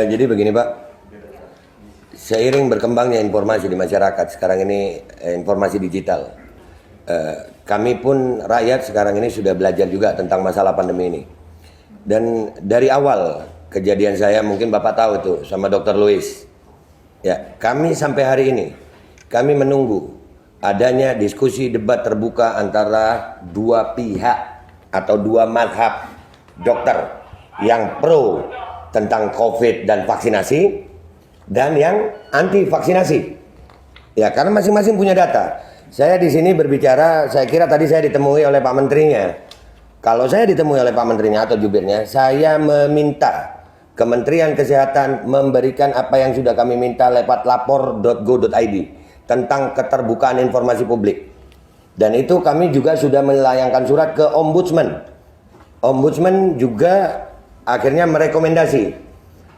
Jadi begini Pak, seiring berkembangnya informasi di masyarakat sekarang ini, informasi digital, kami pun rakyat sekarang ini sudah belajar juga tentang masalah pandemi ini. Dan dari awal kejadian saya, mungkin Bapak tahu itu sama Dr. Louis, ya, kami sampai hari ini kami menunggu adanya diskusi debat terbuka antara dua pihak atau dua mazhab dokter yang pro tentang COVID dan vaksinasi dan yang anti vaksinasi. Ya, karena masing-masing punya data. Saya di sini berbicara, saya kira tadi saya ditemui oleh Pak Menterinya. Kalau saya ditemui oleh Pak Menterinya atau jubirnya, saya meminta Kementerian Kesehatan memberikan apa yang sudah kami minta lewat lapor.go.id tentang keterbukaan informasi publik. Dan itu kami juga sudah melayangkan surat ke Ombudsman. Ombudsman juga akhirnya merekomendasi.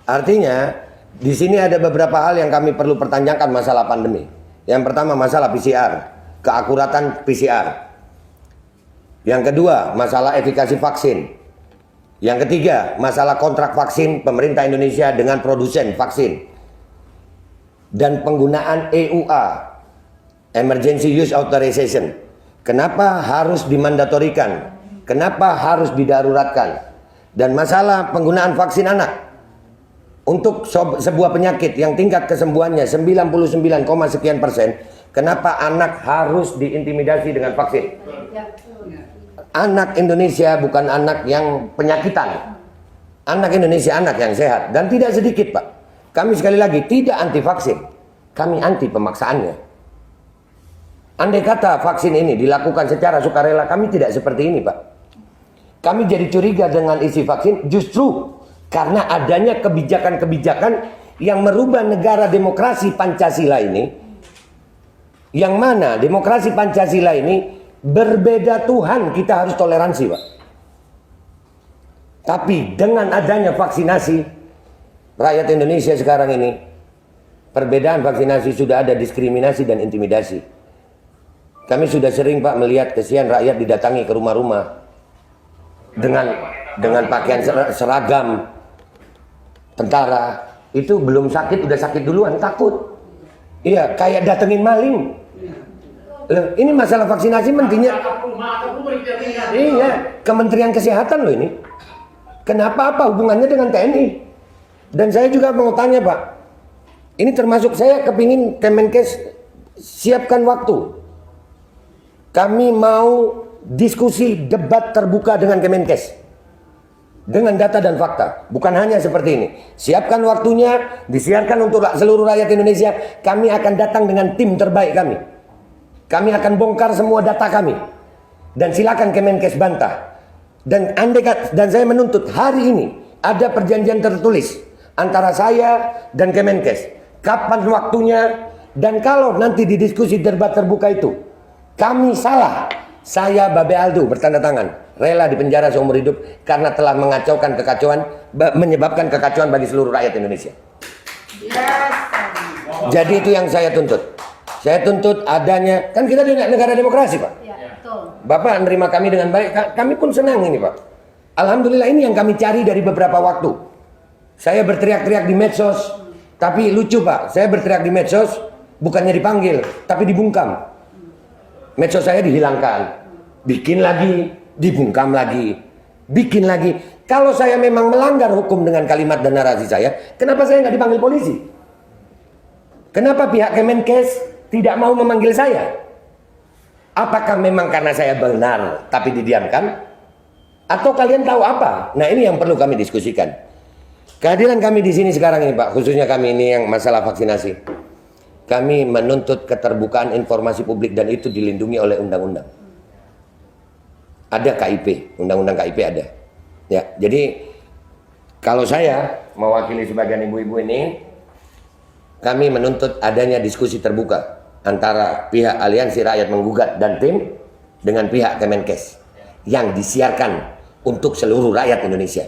Artinya di sini ada beberapa hal yang kami perlu pertanyakan masalah pandemi. Yang pertama masalah PCR, keakuratan PCR. Yang kedua masalah efikasi vaksin. Yang ketiga masalah kontrak vaksin pemerintah Indonesia dengan produsen vaksin. Dan penggunaan EUA, Emergency Use Authorization. Kenapa harus dimandatorikan? Kenapa harus didaruratkan? Dan masalah penggunaan vaksin anak untuk sebuah penyakit yang tingkat kesembuhannya 99,sekian%, kenapa anak harus diintimidasi dengan vaksin? Anak Indonesia bukan anak yang penyakitan. Anak Indonesia anak yang sehat. Dan tidak sedikit Pak, kami sekali lagi tidak anti vaksin, kami anti pemaksaannya. Andai kata vaksin ini dilakukan secara sukarela, kami tidak seperti ini Pak. Kami jadi curiga dengan isi vaksin justru karena adanya kebijakan-kebijakan yang merubah negara demokrasi Pancasila ini, yang mana demokrasi Pancasila ini berbeda Tuhan, kita harus toleransi Pak. Tapi dengan adanya vaksinasi, rakyat Indonesia sekarang ini, perbedaan vaksinasi sudah ada diskriminasi dan intimidasi. Kami sudah sering Pak melihat kesian rakyat didatangi ke rumah-rumah dengan pakaian seragam tentara. Itu belum sakit udah sakit duluan, takut. Iya, kayak datengin maling. Ini masalah vaksinasi mentinya. Iya, Kementerian Kesehatan loh ini. Kenapa, apa hubungannya dengan TNI? Dan saya juga mau tanya Pak, ini termasuk saya kepingin Kemenkes siapkan waktu. Kami mau diskusi debat terbuka dengan Kemenkes dengan data dan fakta, bukan hanya seperti ini. Siapkan waktunya, disiarkan untuk seluruh rakyat Indonesia. Kami akan datang dengan tim terbaik kami. Kami akan bongkar semua data kami. Dan silakan Kemenkes bantah. Dan saya menuntut hari ini ada perjanjian tertulis antara saya dan Kemenkes. Kapan waktunya, dan kalau nanti di diskusi debat terbuka itu kami salah, saya Babe Aldo bertanda tangan rela dipenjara seumur hidup karena telah mengacaukan kekacauan, menyebabkan kekacauan bagi seluruh rakyat Indonesia. Jadi itu yang saya tuntut. Saya tuntut adanya, kan kita di negara demokrasi Pak. Bapak menerima kami dengan baik, kami pun senang ini Pak. Alhamdulillah, ini yang kami cari dari beberapa waktu. Saya berteriak-teriak di medsos, tapi lucu Pak, saya berteriak di medsos bukannya dipanggil, tapi dibungkam. Medsos saya dihilangkan, bikin lagi, dibungkam lagi, bikin lagi. Kalau saya memang melanggar hukum dengan kalimat dan narasi saya, kenapa saya nggak dipanggil polisi? Kenapa pihak Kemenkes tidak mau memanggil saya? Apakah memang karena saya benar tapi didiamkan? Atau kalian tahu apa? Nah, ini yang perlu kami diskusikan. Kehadiran kami di sini sekarang ini Pak, khususnya kami ini yang masalah vaksinasi. Kami menuntut keterbukaan informasi publik dan itu dilindungi oleh undang-undang. Ada KIP, undang-undang KIP ada. Ya, jadi kalau saya mewakili sebagian ibu-ibu ini, kami menuntut adanya diskusi terbuka antara pihak Aliansi Rakyat Menggugat dan tim dengan pihak Kemenkes yang disiarkan untuk seluruh rakyat Indonesia.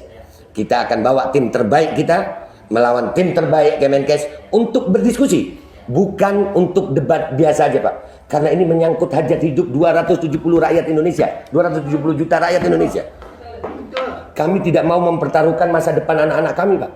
Kita akan bawa tim terbaik kita melawan tim terbaik Kemenkes untuk berdiskusi. Bukan untuk debat biasa aja Pak. Karena ini menyangkut hajat hidup 270 rakyat Indonesia, 270 juta rakyat Indonesia. Kami tidak mau mempertaruhkan masa depan anak-anak kami Pak.